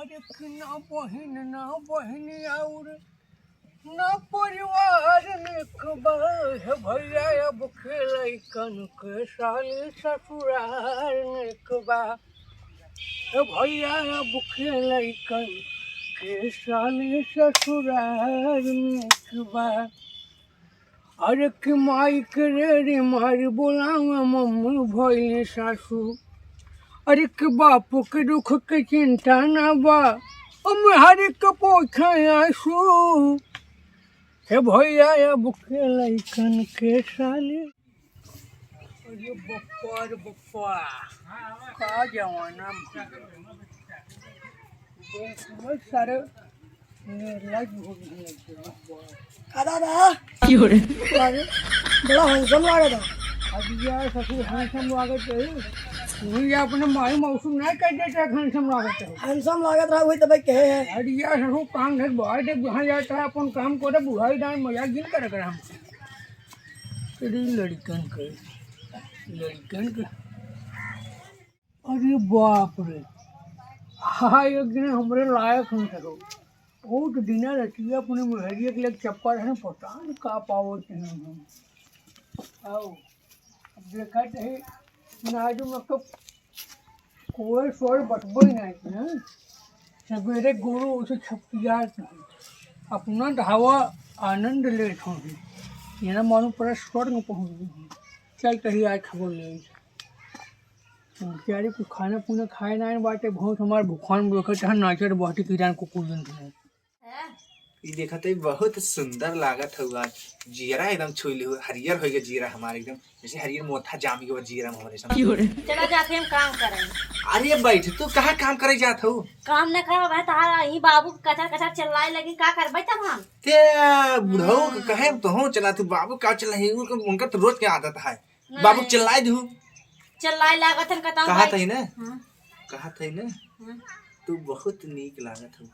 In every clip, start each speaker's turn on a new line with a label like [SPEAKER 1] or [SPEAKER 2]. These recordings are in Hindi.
[SPEAKER 1] अरे ना बहिन ना बहिनी और ना परिवार निकबा है भैया अब खेलैकन के साली ससुराल निकबा है भैया अब खेलैकन के साली ससुराल निकबा अरे कि माइक रे मारी बोलावा मम्मी भैली सासू अरे के बापू के दुख के चिंता ना बा हर के पोछा आंसू हे भैया अब खेलैकन के साली अरे बप्पा रे बप्पा का जवाना बहुत सारे निर्लज हो गए
[SPEAKER 2] दादा
[SPEAKER 1] क्यों रे
[SPEAKER 2] बड़ा हैंडसम लगा था
[SPEAKER 1] अभी यार ससुर हैंडसम लागत है वही अपने माई मौसम नहीं कह देते हैंडसम लागत है
[SPEAKER 2] हैंडसम लागत रहा वही तब कहे है
[SPEAKER 1] अरे यार ससुर काम घर बुढ़ाई दे बुढ़ा जाता है अपन काम करे बुढ़ाई दान मजाक गिन कर रखा हम तेरी लड़कन के अरे बाप रे हाँ एक दिन हमारे लायक हम सरो बहुत दिन रहती है अपने मुहरिया के लिए चप्पल है पता नहीं का पावत नहीं हम आओ अब देखा है ना जो मतलब कोई स्वर बटबो ही नहीं ना सवेरे गुरु उसे छपिया अपना ढावा आनंद ले छोड़ी ये ना मालूम पड़ा स्वर्ग में पहुँच गई चल कहीं आज खबर ले क्या कुछ खाना पीना खाए ना बाटे बहुत हमारे भूखान देखते हैं नाचे बाटी किरान को कुछ दिन
[SPEAKER 3] ये देखा तो बहुत सुंदर लागत हुआ जीरा एकदम छुई हो हरियर हो गया जीरा हमारे एकदम जैसे हरियर मोथा जामी के जीरा हमारे सामने
[SPEAKER 4] चला जाते हम काम करें।
[SPEAKER 3] अरे बैठ तू कहाँ काम करे जात हो
[SPEAKER 4] काम न कर भाई तारा ही बाबू कचर कचर चिल्लाए लगी का करबै तब हम
[SPEAKER 3] ते बुढ़ऊ कहे तो हो चला तू बाबू का चिल्लाई उनका तो रोज की आदत है बाबू चिल्लाए दू
[SPEAKER 4] चिल्लाए लागत हम कता
[SPEAKER 3] कहा थई ना कहा थई ना तू बहुत नीक लागत हो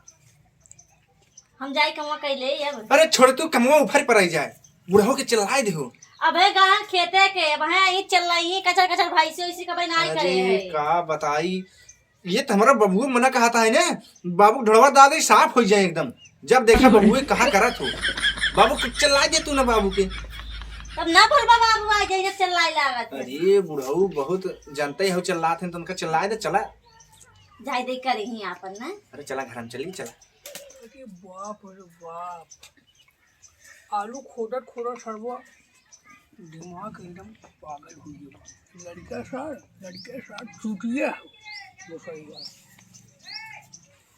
[SPEAKER 4] हम जाई कमा कैले अब
[SPEAKER 3] अरे छोड़ तू कमवा ऊपर पर आई जाए बुढ़ऊ के चिल्लाए दू
[SPEAKER 4] अबे गान खेते के वहां ही चिल्लाई कचर कचर भाई से इसी का बनाई करे है
[SPEAKER 3] का बताई ये तो हमारा बबुआ मना कहा था है ना बाबू ढड़वा दादी साफ हो जाए एकदम जब देखा बबुए कहा करा तू बाबू कुछ चिल्ला दे तू ना बाबू के
[SPEAKER 4] तब ना बोल बाबू आ जाए चिल्लाई लागत
[SPEAKER 3] अरे बुढ़ऊ बहुत जानते हो चिल्लाते हैं तो उनका चिल्लाए दे चला
[SPEAKER 4] जाई दे करे ही आपन ना
[SPEAKER 3] अरे चला घर में चली चला
[SPEAKER 1] अरे बाप आलू खोदत सरवा दिमाग एकदम पागल हो गया लड़के साथ चूटिया वो सही बात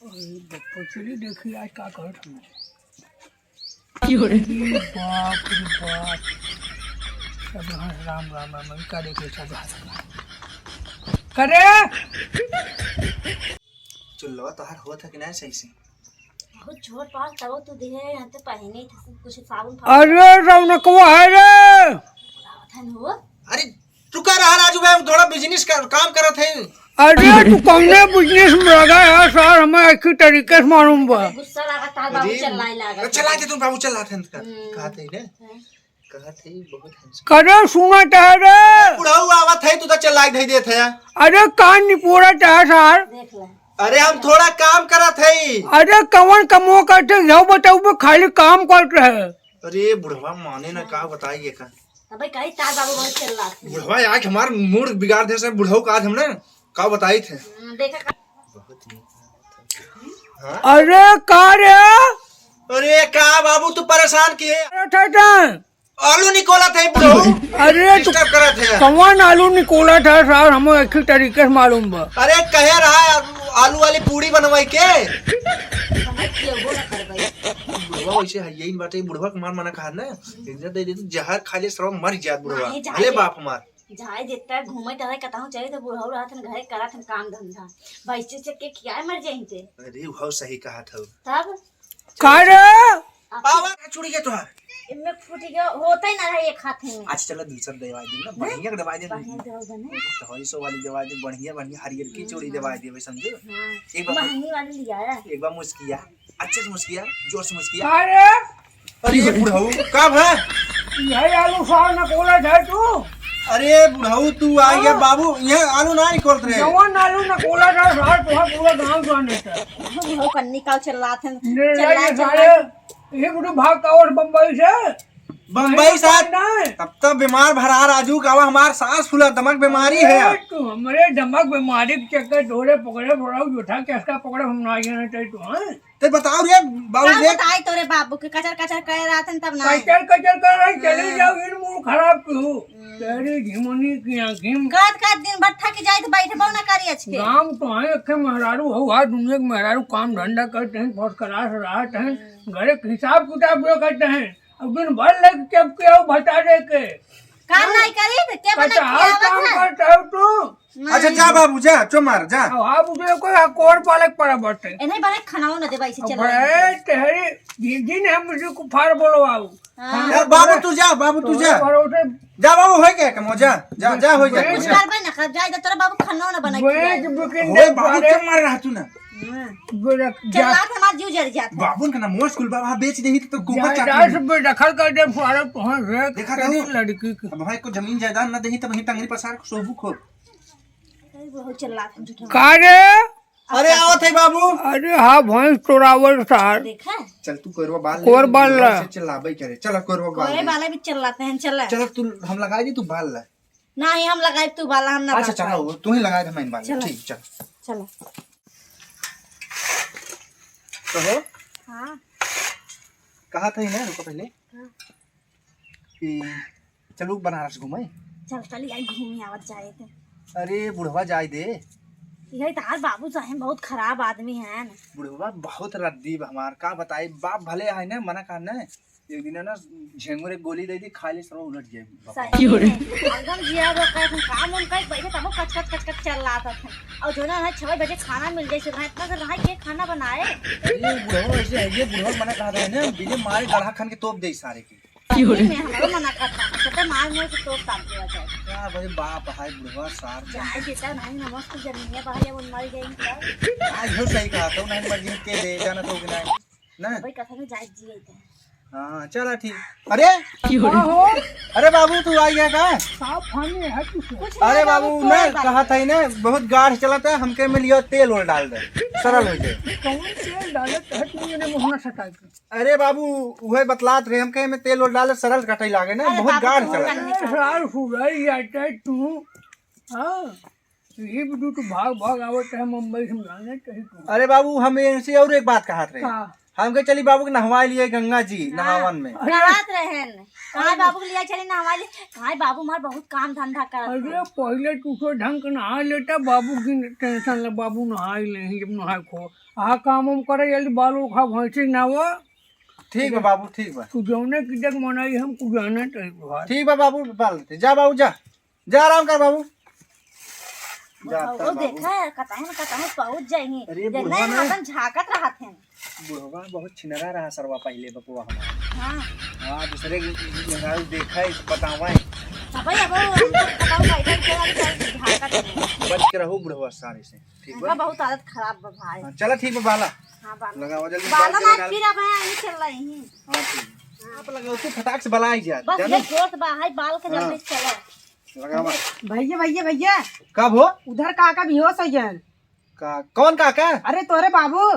[SPEAKER 1] अरे बप्पा चली देखी आज का कहत हमें बाप रे बाप सब राम राम राम का देखे सब करे
[SPEAKER 3] चुल्लवा तोहार होत है कि नहीं सही से
[SPEAKER 4] बहुत छोट पास तब तो दे है तो पहने थे कुछ साबुन
[SPEAKER 1] अरे रौनकवा है रे
[SPEAKER 4] हो
[SPEAKER 3] अरे तू कह रहा राजू भाई थोड़ा बिजनेस का काम करत है
[SPEAKER 1] अरे तू कौने बिजनेस में लगा है सर हमें अच्छी तरीके से मालूम बा
[SPEAKER 4] गुस्सा लागत था बाबू चिल्लाई लागत
[SPEAKER 3] चला के तू बाबू चला थे कहा थे ना कहा थे बहुत हंस
[SPEAKER 1] करे सुना चाहे रे
[SPEAKER 3] बुढ़ऊ आवत है तू तो चला के दे थे
[SPEAKER 1] अरे कान निपोरा चाहे सर
[SPEAKER 4] देख ले
[SPEAKER 3] अरे हम थोड़ा काम करत है
[SPEAKER 1] अरे कवन कमो करते जाओ बताओ वो खाली काम करते है
[SPEAKER 3] अरे बुढ़वा माने ना का बताइए का
[SPEAKER 4] अबे कहीं तार बाबू बहुत चिल्लाते
[SPEAKER 3] बुढ़वा आज हमार मूड बिगाड़ दे सब बुढ़ऊ का आज हमने का बताई थे
[SPEAKER 4] देखा
[SPEAKER 1] अरे का रे
[SPEAKER 3] अरे का बाबू तू परेशान किए आलू निकोला थे बुढ़ऊ
[SPEAKER 1] अरे
[SPEAKER 3] डिस्टर्ब करत है
[SPEAKER 1] कवन आलू निकोला था सर हमें अच्छी तरीके से मालूम बा
[SPEAKER 3] अरे कहे रहा आलू वाली पूरी बनवाई के बुढ़वा वैसे है यही बात है बुढ़वा कुमार मना कहा ना इज्जत दे दे तू जहर खा ले सर्व मर जात बुढ़वा अरे बाप हमार
[SPEAKER 4] जाए देता है घूमे टहले कताहू चले तो बुढ़ऊ रहत न घरे करत न काम धंधा वैसे से के खियाए मर जाई थे
[SPEAKER 3] अरे वो सही कहा था
[SPEAKER 4] तब
[SPEAKER 1] का रे
[SPEAKER 3] पावर छुड़ी के तोहार
[SPEAKER 4] इनमें फूटी गया होता ही ना रहा एक हाथ में
[SPEAKER 3] आज चलो दूसरा दवाई दे ना बढ़िया के दवाई दे
[SPEAKER 4] बढ़िया दवाई बने
[SPEAKER 3] तो सौ वाली दवाई दे बढ़िया हरियर की चूड़ी दवाई दे समझे एक बार
[SPEAKER 4] महंगी वाली लिया है
[SPEAKER 3] एक बार मुस्किया अच्छे से मुस्किया जोर से मुस्किया
[SPEAKER 1] का रे
[SPEAKER 3] अरे बुढ़ऊ कब है
[SPEAKER 1] यही आलू सार निकोला था तू
[SPEAKER 3] अरे बुढ़ऊ तू आ गया बाबू, ये आलू ना निकोलत रहे।
[SPEAKER 1] जवान आलू न कोला था सार तो पूरा गांव जाने था।
[SPEAKER 4] बुढ़ऊ कन्नी का चिल्ला थे
[SPEAKER 1] ये सारे ये बुढ़ू भाग का और बम्बई से
[SPEAKER 3] बम्बई साथ तब तक बीमार भरा राजू का हमार सांस फूला दमक बीमारी है।
[SPEAKER 1] तू हमारे दमक बीमारी के चक्कर ढोले पकड़े बोला जूठा कैसा पकड़े हम ना जाना चाहिए तू हैं
[SPEAKER 3] तो बताओ रे बाबू
[SPEAKER 4] क्या
[SPEAKER 3] देख
[SPEAKER 4] बताए तोरे बाबू के कचर कचर कह रहा था तब ना
[SPEAKER 1] कचर कचर कर रही चले जाओ इन मूड खराब क्यों तेरी झिमुनी की आंखें
[SPEAKER 4] काट दिन भर थक जाए तो बैठे बहु ना करी अच्छे
[SPEAKER 1] गाँव तो है अखे मेहरारू हो हर दुनिया के मेहरारू काम धंधा करते हैं बहुत क्लास रहते हैं घरे हिसाब किताब जो करते हैं अब दिन भर लग चप के आओ बता दे के
[SPEAKER 4] काम नहीं करी तो क्या बना
[SPEAKER 1] कचार काम करते हो तू
[SPEAKER 3] अच्छा जा बाबू जा चो मार जा।
[SPEAKER 1] आप उसे कोई कोर पालक पड़ा बढ़ते
[SPEAKER 4] इन्हें बड़े खानाओ न दे भाई से चल
[SPEAKER 1] अबे तेरी जिन हम मुझे को फार बोलो आओ
[SPEAKER 3] यार बाबू तू जा, बाबू तू जा
[SPEAKER 1] भरोसे
[SPEAKER 3] जा बाबू है क्या कमो जा जा जा हो जा
[SPEAKER 4] कुछ कर भाई ना कर जाए तो तेरा बाबू खाना ना बना
[SPEAKER 1] बेच बुकिंग
[SPEAKER 3] होए बाबू क्यों मार रहा तू ना
[SPEAKER 4] चला था हमार जीव जर जाता
[SPEAKER 3] बाबू का ना मोर स्कूल बाबा बेच नहीं तो गोबर
[SPEAKER 1] जा
[SPEAKER 3] चाट
[SPEAKER 1] सब दखल कर दे फारा तो है रे
[SPEAKER 3] देखा
[SPEAKER 1] तेरी
[SPEAKER 3] तो?
[SPEAKER 1] लड़की की
[SPEAKER 3] अब भाई को जमीन जायदाद ना देही तो वहीं टंगरी पसार को सोबू खो।
[SPEAKER 4] बहुत चिल्ला था झूठा
[SPEAKER 1] का रे
[SPEAKER 3] अरे आओ थे बाबू।
[SPEAKER 1] अरे हाँ भैंस चोरावल सार
[SPEAKER 4] देखा
[SPEAKER 3] चल तू कोरवा बाल
[SPEAKER 1] कोर बाल ला।
[SPEAKER 3] चिल्लाबे करे चल कोरवा
[SPEAKER 4] कोई
[SPEAKER 3] बाल
[SPEAKER 4] वाला भी चिल्लाते हैं चल
[SPEAKER 3] चल तू हम लगाई दी तू बाल ला।
[SPEAKER 4] नहीं हम लगाए तू वाला हम ना
[SPEAKER 3] अच्छा चलो तू ही लगाए थे मैं बाल
[SPEAKER 4] चलो।
[SPEAKER 3] ठीक चल
[SPEAKER 4] चलो
[SPEAKER 3] तो हो
[SPEAKER 4] हाँ
[SPEAKER 3] कहा था इन्हें रुको पहले कि चलो बनारस घूमे।
[SPEAKER 4] चल चल यार घूमी आवत जाए थे
[SPEAKER 3] अरे बुढ़वा जाए दे।
[SPEAKER 4] यही तार बाबू साहब बहुत खराब आदमी है ना
[SPEAKER 3] बुढ़वा बहुत रद्दी हमार का बताई बाप भले है ना मना करना है एक दिन ना झेंगुर एक गोली दे दी खा ले सब उलट गया।
[SPEAKER 4] सही में। एकदम जिया वो कहते हैं, काम उनका एक बैठे तब कच कच कच कच चल रहा था और जो ना 6 बजे खाना मिल जाए सुबह इतना से रहा के खाना बनाए
[SPEAKER 3] अरे बुढ़वा ऐसे है ये बुढ़वा मना कहा है ना बिजली मारे गढ़ा खान के तोप दे सारे की
[SPEAKER 4] में हमारा मना करता है कहते मार मोर से तोप ताप दिया जाए
[SPEAKER 3] क्या भाई बाप है बुढ़वा सार
[SPEAKER 4] जाए देता नहीं नमस्ते जमीनिया बाहर वो मर गई
[SPEAKER 3] आज हो सही कहा तो नहीं मर्जी के दे जाना तो कि नहीं ना
[SPEAKER 4] भाई कथा में जाए जी गई
[SPEAKER 3] हाँ चला ठीक। अरे अरे बाबू तू आ गया का
[SPEAKER 1] साफ खाने है कुछ
[SPEAKER 3] अरे बाबू ने कहा था ना बहुत गाढ़ चला था हमके में लियो तेल और डाल दे सरल हो जाए
[SPEAKER 1] कौन तेल डाले तहत मैंने मोहना सटा के
[SPEAKER 3] अरे बाबू वही बतलात रहे हमके में तेल और डाल सरल कटाई लागे ना बहुत गाढ़ चला।
[SPEAKER 1] सार सुराई जाता है तू हाँ ये भी तू भाग भाग आवत है मुंबई से जाने चाहिए तू
[SPEAKER 3] अरे बाबू हम इनसे और एक बात कहा रहे हमके चली बाबू के नहवा लिए गंगा जी नहावन में
[SPEAKER 4] करात रहन कहाँ बाबू के लिया चली ना हमारे कहाँ बाबू मार बहुत काम धंधा करत
[SPEAKER 1] अरे पहले तू तो ढंग के नहा लेता बाबू की टेंशन ले बाबू नहा ही ले जब नहा खो आ काम हम करे जल्दी बालू खा भैंसी ना वो
[SPEAKER 3] ठीक है बाबू ठीक बा
[SPEAKER 1] तू जौने की जग मनाई हम कुछ जाना चाहिए
[SPEAKER 3] ठीक बा बाबू बाल देते जा बाबू जा जा आराम कर बाबू
[SPEAKER 4] वो देखा कताहन पहुंच जाएंगे
[SPEAKER 3] अरे
[SPEAKER 4] देखना
[SPEAKER 3] बुढ़वा
[SPEAKER 4] है अपन झाकत रहा थे
[SPEAKER 3] बुढ़वा बहुत छिनरा रहा सरवा पहले बपुआ हमारा
[SPEAKER 4] हाँ
[SPEAKER 3] हाँ दूसरे के देखा है बतावा
[SPEAKER 4] भाई अब बताओ बैठा के झाकत है
[SPEAKER 3] बच के रहो बुढ़वा सारे से ठीक
[SPEAKER 4] इनका
[SPEAKER 3] बा
[SPEAKER 4] बहुत आदत खराब बा भाई
[SPEAKER 3] हाँ, चला ठीक बा बाला
[SPEAKER 4] हाँ बाला
[SPEAKER 3] लगाओ जल्दी
[SPEAKER 4] बाला
[SPEAKER 3] बाल
[SPEAKER 4] ना
[SPEAKER 3] लगा
[SPEAKER 4] फिर अब नहीं चल रही हैं
[SPEAKER 3] हाँ ठीक आप लगाओ तू फटाक से बला ही जा
[SPEAKER 4] बस
[SPEAKER 3] जानो
[SPEAKER 4] ये जोत बा है बाल के जल्दी चलो
[SPEAKER 3] लगावा
[SPEAKER 2] भैया भैया भैया
[SPEAKER 3] कब हो
[SPEAKER 2] उधर काका बेहोश हो गया
[SPEAKER 3] का कौन काका
[SPEAKER 2] अरे तोरे बाबू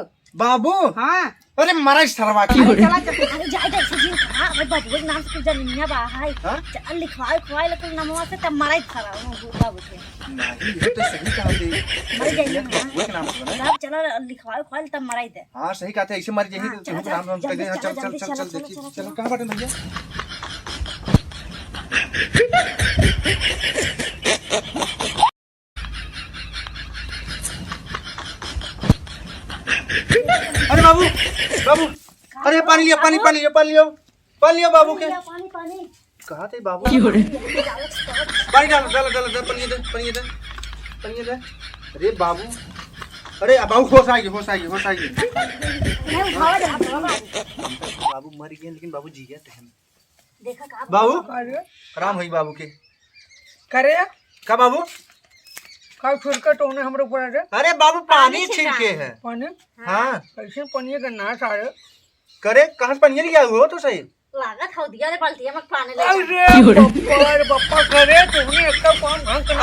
[SPEAKER 3] बाबू
[SPEAKER 2] हाँ
[SPEAKER 3] अरे मरा सरवा की
[SPEAKER 2] अरे चला चल
[SPEAKER 4] अरे जाए दे जी हां भाई बाबू के नाम से जमीनिया बा है
[SPEAKER 3] हाँ?
[SPEAKER 4] चल लिखवाए खोए लेकिन नामवा से तब मराई खरा हूं बाबू के
[SPEAKER 3] नहीं ये तो सही कहा दे
[SPEAKER 4] मर जाइए
[SPEAKER 3] बाबू के नाम से बना
[SPEAKER 4] सब चलो लिखवाए खोए तब मराई दे
[SPEAKER 3] हाँ सही कहा था ऐसे मर जाएगी
[SPEAKER 4] हाँ,
[SPEAKER 3] तो तुम नाम हम कह दें चल चल चल चल देखिए चलो कहाँ बटन भैया अरे बाबू बाबू अरे पानी लियो पानी पानी लियो पानी लियो पानी लियो बाबू के
[SPEAKER 4] पानी पानी
[SPEAKER 3] कहा थे बाबू पानी डालो डालो डालो डालो पानी दे पानी दे पानी दे अरे बाबू अरे बाबू होश आ गई होश आ गई होश आ गई
[SPEAKER 4] मैं उठावा दे बाबू
[SPEAKER 3] बाबू मर गए लेकिन बाबू जी गया थे
[SPEAKER 4] देखा का
[SPEAKER 3] बाबू
[SPEAKER 1] अरे
[SPEAKER 3] राम हुई बाबू के
[SPEAKER 1] करे
[SPEAKER 3] का बाबू
[SPEAKER 1] का छिड़का तो ने हमरे ऊपर अरे
[SPEAKER 3] अरे बाबू पानी छिड़के है
[SPEAKER 1] पानी
[SPEAKER 3] हाँ
[SPEAKER 1] कैसे पानी का ना सारे
[SPEAKER 3] करे कहाँ से पानी लिया हुआ तो सही
[SPEAKER 4] लागत हो दिया रे बाल्टी में पानी ले
[SPEAKER 1] अरे बप्पा करे तुमने एक काम ढंग से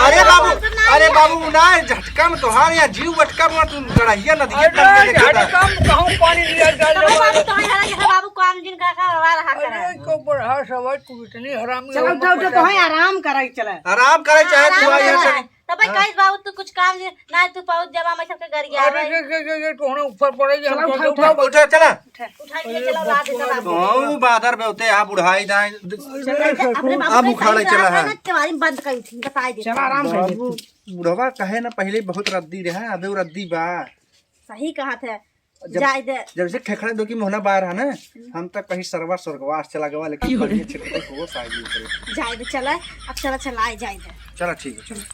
[SPEAKER 3] अरे बाबू ना झटका में तोहार या जीव बटका में तू कढ़ाइया नदी के तल में देखा था।
[SPEAKER 1] काम कहूं पानी लिया डाल
[SPEAKER 4] अरे बाबू तो हरा के बाबू काम जिन का रहा करे
[SPEAKER 1] अरे को बड़ा सवाल तू इतनी हरामी
[SPEAKER 2] चलो उठो उठो तो है आराम करे चले
[SPEAKER 3] आराम करे चाहे तू आई ऐसे
[SPEAKER 4] तब भाई कहिस बाबू तू कुछ काम ना तू पाउत जब हम सबके घर गया
[SPEAKER 1] अरे तोहने ऊपर पड़े जा हम
[SPEAKER 2] चलो,
[SPEAKER 1] उठा
[SPEAKER 3] उठा चला
[SPEAKER 4] उठा के चलो ला दे बाबू
[SPEAKER 3] ओ बादर में होते आ बुढ़ाई दाए
[SPEAKER 4] अपने
[SPEAKER 3] अब
[SPEAKER 4] बाबू
[SPEAKER 3] उखाड़े चला है
[SPEAKER 4] तुम्हारी बंद कर थी बताई दे
[SPEAKER 2] चलो आराम कर
[SPEAKER 3] बाबू बुढ़वा कहे ना पहले बहुत रद्दी रहा अबे वो रद्दी बा
[SPEAKER 4] सही कहा थे
[SPEAKER 3] जब
[SPEAKER 4] जाय दे
[SPEAKER 3] जब से ठेकड़े दो की मोहना बाहर है ना हम तक कहीं सरवा स्वर्गवास चला गवा लेकिन बढ़िया छिटके को साइड करे
[SPEAKER 4] जाय दे चला अब चला चला जाय दे
[SPEAKER 3] चला ठीक है चलो